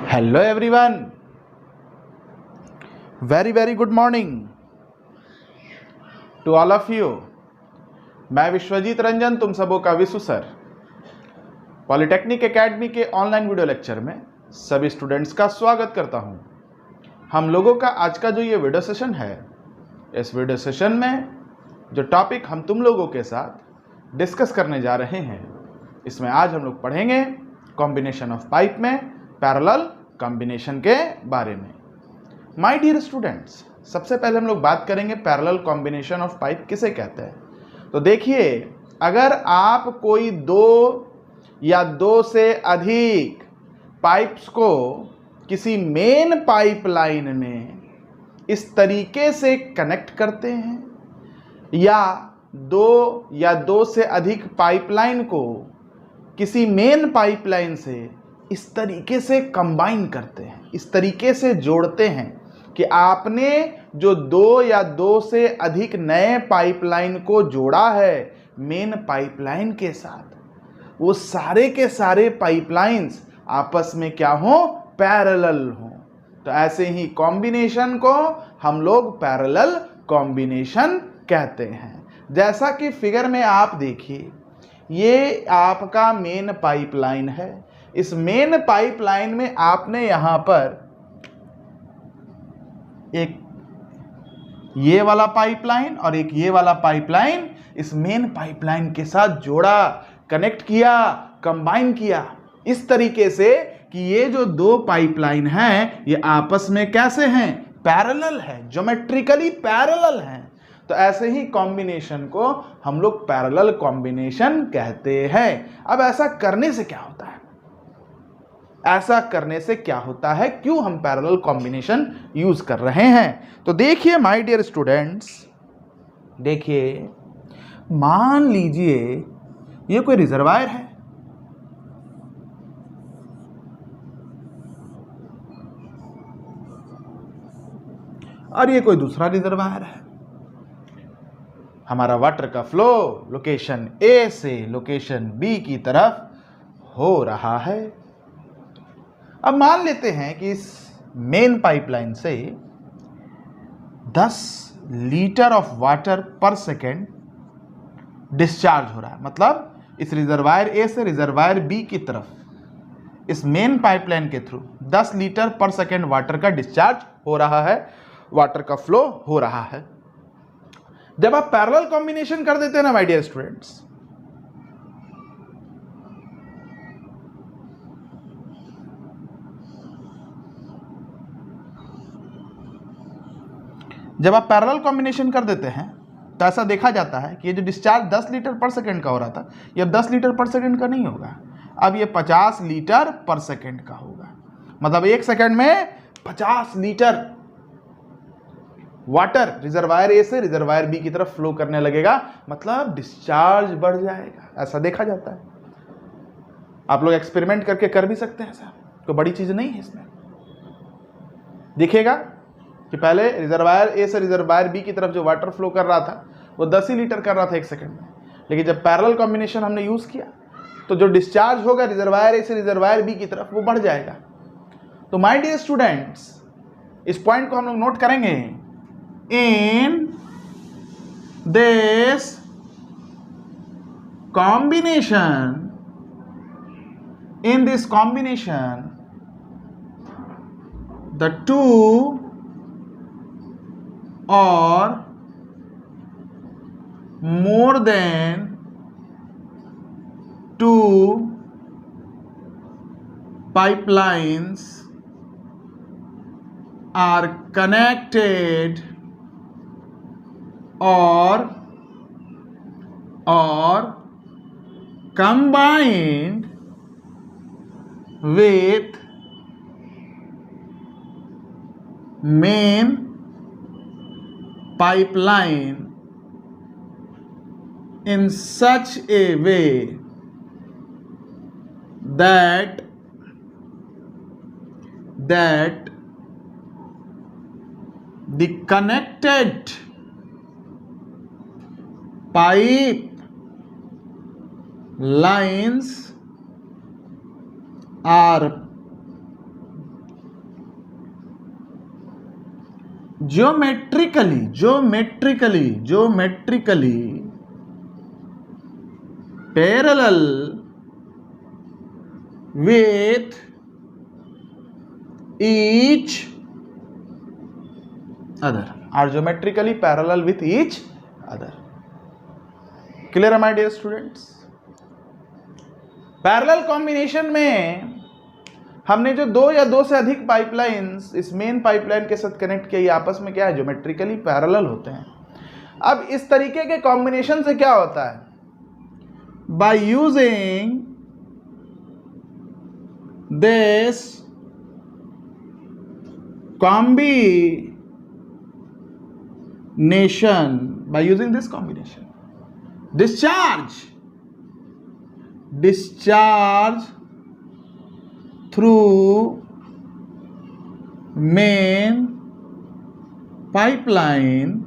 Hello everyone, very good morning to all of you. मैं विश्वजीत रंजन, तुम सबों का विशु सर, पॉलिटेक्निक एकेडमी के ऑनलाइन वीडियो लेक्चर में सभी स्टूडेंट्स का स्वागत करता हूं। हम लोगों का आज का जो ये वीडियो सेशन है, इस वीडियो सेशन में जो टॉपिक हम तुम लोगों के साथ डिस्कस करने जा रहे हैं, इसमें आज हम लोग पढ़ेंगे कॉम्बिनेशन ऑफ पाइप में पैरेलल कॉम्बिनेशन के बारे में। माय डियर स्टूडेंट्स, सबसे पहले हम लोग बात करेंगे पैरेलल कॉम्बिनेशन ऑफ पाइप किसे कहते हैं। तो देखिए, अगर आप कोई दो या दो से अधिक पाइप्स को किसी मेन पाइपलाइन में इस तरीके से कनेक्ट करते हैं, या दो से अधिक पाइपलाइन को किसी मेन पाइपलाइन से इस तरीके से कंबाइन करते हैं, इस तरीके से जोड़ते हैं कि आपने जो दो या दो से अधिक नए पाइपलाइन को जोड़ा है मेन पाइपलाइन के साथ, वो सारे के सारे पाइपलाइंस आपस में क्या हो, पैरेलल हो। तो ऐसे ही कॉम्बिनेशन को हम लोग पैरेलल कॉम्बिनेशन कहते हैं। जैसा कि फिगर में आप देखिए, ये आपका मेन पाइपलाइन है। इस मेन पाइपलाइन में आपने यहां पर एक ये वाला पाइपलाइन और एक ये वाला पाइपलाइन इस मेन पाइपलाइन के साथ जोड़ा, कनेक्ट किया, कंबाइन किया, इस तरीके से कि ये जो दो पाइपलाइन हैं ये आपस में कैसे हैं, पैरेलल है, ज्योमेट्रिकली पैरेलल हैं। तो ऐसे ही कॉम्बिनेशन को हम लोग पैरेलल कॉम्बिनेशन कहते हैं। अब ऐसा करने से क्या होता है, ऐसा करने से क्या होता है, क्यों हम पैरेलल कॉम्बिनेशन यूज कर रहे हैं। तो देखिए माय डियर स्टूडेंट्स, देखिए मान लीजिए ये कोई रिजर्वायर है, और ये कोई दूसरा रिजर्वायर है। हमारा वाटर का फ्लो लोकेशन ए से लोकेशन बी की तरफ हो रहा है। अब मान लेते हैं कि इस मेन पाइपलाइन से 10 लीटर ऑफ वाटर पर सेकेंड डिस्चार्ज हो रहा है। मतलब इस रिजर्वायर ए से रिजर्वायर बी की तरफ इस मेन पाइपलाइन के थ्रू 10 लीटर पर सेकेंड वाटर का डिस्चार्ज हो रहा है, वाटर का फ्लो हो रहा है। जब आप पैरेलल कॉम्बिनेशन कर देते हैं ना माय डियर स्टूडेंट्स, जब आप पैरेलल कॉम्बिनेशन कर देते हैं तो ऐसा देखा जाता है कि ये जो डिस्चार्ज 10 लीटर पर सेकंड का हो रहा था, ये अब 10 लीटर पर सेकंड का नहीं होगा, अब ये 50 लीटर पर सेकंड का होगा। मतलब एक सेकंड में 50 लीटर वाटर रिजर्वायर ए से रिजर्वायर बी की तरफ फ्लो करने लगेगा, मतलब डिस्चार्ज बढ़ जाएगा। ऐसा देखा जाता है। आप लोग एक्सपेरिमेंट करके कर भी सकते हैं, ऐसा कोई बड़ी चीज नहीं है। इसमें दिखेगा कि पहले रिजर्वायर ए से रिजर्वायर बी की तरफ जो वाटर फ्लो कर रहा था वो 10 ही लीटर कर रहा था एक सेकंड में, लेकिन जब पैरेलल कॉम्बिनेशन हमने यूज किया तो जो डिस्चार्ज होगा रिजर्वायर ए से रिजर्वायर बी की तरफ वो बढ़ जाएगा। तो माय डियर स्टूडेंट्स, इस पॉइंट को हम लोग नोट करेंगे। In this combination the two or more than two pipelines are connected or combined with main pipeline in such a way that the connected pipe lines are geometrically parallel with each other, are geometrically parallel with each other. Clear my dear students? Parallel combination में हमने जो दो या दो से अधिक pipelines इस main pipeline के साथ कनेक्ट किया, ये आपस में क्या है, ज्योमेट्रिकली पैरेलल होते हैं। अब इस तरीके के कॉम्बिनेशन से क्या होता है, by using this combination, by using this combination, discharge through main pipeline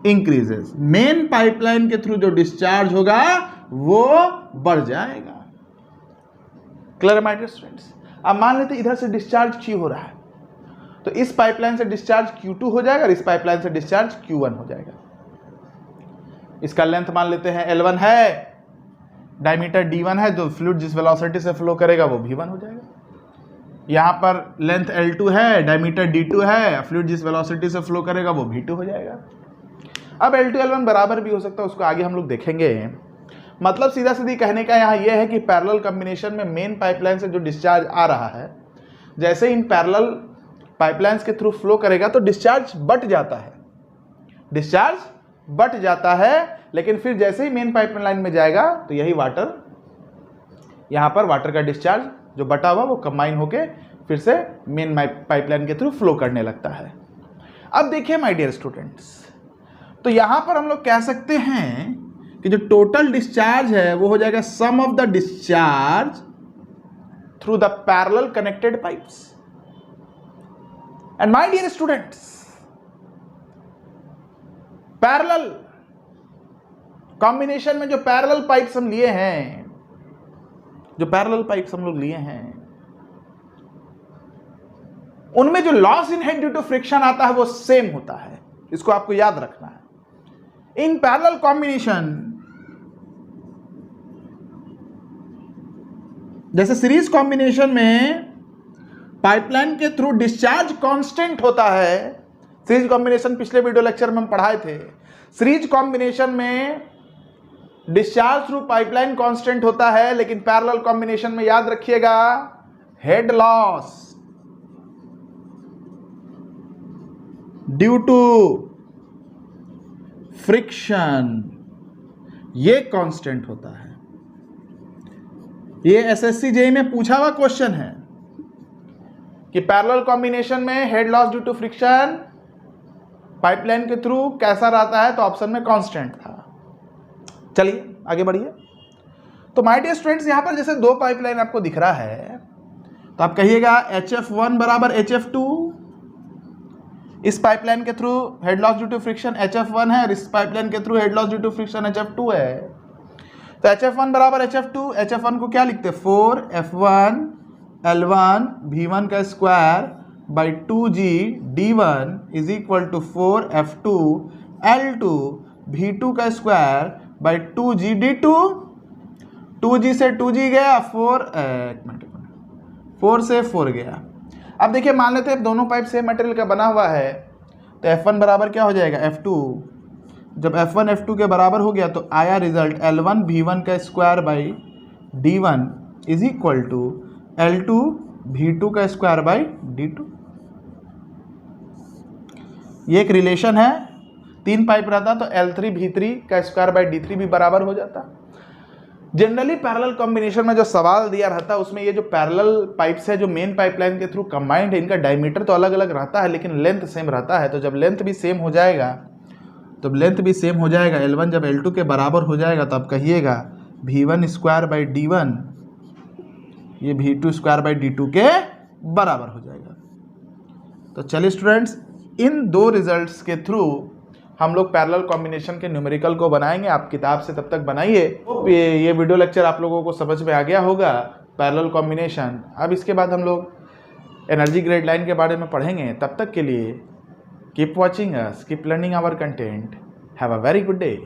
increases, main pipeline के थ्रू जो डिस्चार्ज होगा वो बढ़ जाएगा। Clear my dear students? अब मान लेते इधर से डिस्चार्ज Q हो रहा है, तो इस पाइपलाइन से डिस्चार्ज Q2 हो जाएगा और इस पाइपलाइन से डिस्चार्ज Q1 हो जाएगा। इसका लेंथ मान लेते हैं L1 है, डायमीटर D1 है, जो फ्लूइड जिस वेलोसिटी से फ्लो करेगा वो V1 हो जाएगा। यहाँ पर लेंथ L2 है, डायमीटर D2 है, फ्लूइड जिस वेलोसिटी से फ्लो करेगा वो V2 हो जाएगा। अब L2 L1 बराबर भी हो सकता है, उसको आगे हम लोग देखेंगे। मतलब सीधा सीधी कहने का यहाँ यह है कि पैरेलल कॉम्बिनेशन में मेन पाइपलाइन से जो डिस्चार्ज आ रहा है, जैसे इन पैरेलल पाइपलाइंस के थ्रू फ्लो करेगा तो डिस्चार्ज बढ़ जाता है, लेकिन फिर जैसे ही मेन पाइपलाइन में जाएगा तो यही वाटर, यहाँ पर वाटर का डिस्चार्ज जो बटा हुआ वो कंबाइन होके फिर से मेन पाइपलाइन के थ्रू फ्लो करने लगता है। अब देखिए माय डियर स्टूडेंट्स, तो यहाँ पर हम लोग कह सकते हैं कि जो टोटल डिस्चार्ज है वो हो जाएगा some of the discharge through the parallel connected pipes. And my dear students, parallel combination में जो पैरेलल पाइप्स हम लिए हैं, उनमें जो loss in head due to friction आता है वो सेम होता है। इसको आपको याद रखना है। इन पैरेलल कॉम्बिनेशन, जैसे सीरीज कॉम्बिनेशन में पाइपलाइन के थ्रू डिस्चार्ज कांस्टेंट होता है। सीरीज कॉम्बिनेशन पिछले वीडियो लेक्चर में हम पढ़ाए थे। सीरीज कॉम्बिनेशन में डिस्चार्ज थ्रू पाइपलाइन कांस्टेंट होता है, लेकिन पैरेलल कॉम्बिनेशन में याद रखिएगा head loss due to friction ये कांस्टेंट होता है। ये एसएससी जेईई में पूछा हुआ क्वेश्चन है कि पैरेलल कॉम्बिनेशन में head loss due to friction pipeline के थ्रू कैसा रहता है, तो ऑप्शन में कांस्टेंट था। चलिए आगे बढ़िए। तो माय डियर स्टूडेंट्स, यहां पर जैसे दो पाइपलाइन आपको दिख रहा है, तो आप कहिएगा HF1 बराबर HF2। इस पाइपलाइन के through head loss due to friction HF1 है और इस पाइपलाइन के through head loss due to friction HF2 है। तो HF1 बराबर HF2, HF1 को क्या लिखते हैं 4F1 L1 V1 का square by 2G D1 is equal to 4F2 L2 V2 का square by 2G D2। 2G से 2G गया, 4 से 4 गया। अब देखिए मान लेते हैं दोनों पाइप सेम मटेरियल का बना हुआ है, तो F1 बराबर क्या हो जाएगा F2। जब F1 F2 के बराबर हो गया तो आया रिजल्ट L1 V1 का square by D1 is equal to L2 V2 का स्क्वायर बाई D2। ये एक रिलेशन है। तीन पाइप रहता तो L3 V3 का स्क्वायर बाई D3 भी बराबर हो जाता। जनरली पैरेलल कॉम्बिनेशन में जो सवाल दिया रहता है उसमें ये जो पैरेलल पाइप्स है जो मेन पाइपलाइन के थ्रू कंबाइंड है, इनका डायमीटर तो अलग अलग रहता है लेकिन लेंथ सेम रहता है। तो जब लेंथ भी सेम हो जाएगा L1 जब L2 के बराबर हो जाएगा तो आप कहिएगा V1 स्क्वायर बाई D1 ये V2 स्क्वायर बाई D2 के बराबर हो जाएगा। तो चलिए स्टूडेंट्स, इन दो रिजल्ट्स के थ्रू हम लोग पैरेलल कॉम्बिनेशन के न्यूमेरिकल को बनाएंगे। आप किताब से तब तक बनाइए। ये वीडियो लेक्चर आप लोगों को समझ में आ गया होगा पैरेलल कॉम्बिनेशन। अब इसके बाद हम लोग एनर्जी ग्रेड लाइन के बारे में पढ़ेंगे। तब तक के लिए keep watching us, keep learning our content, have a very good day.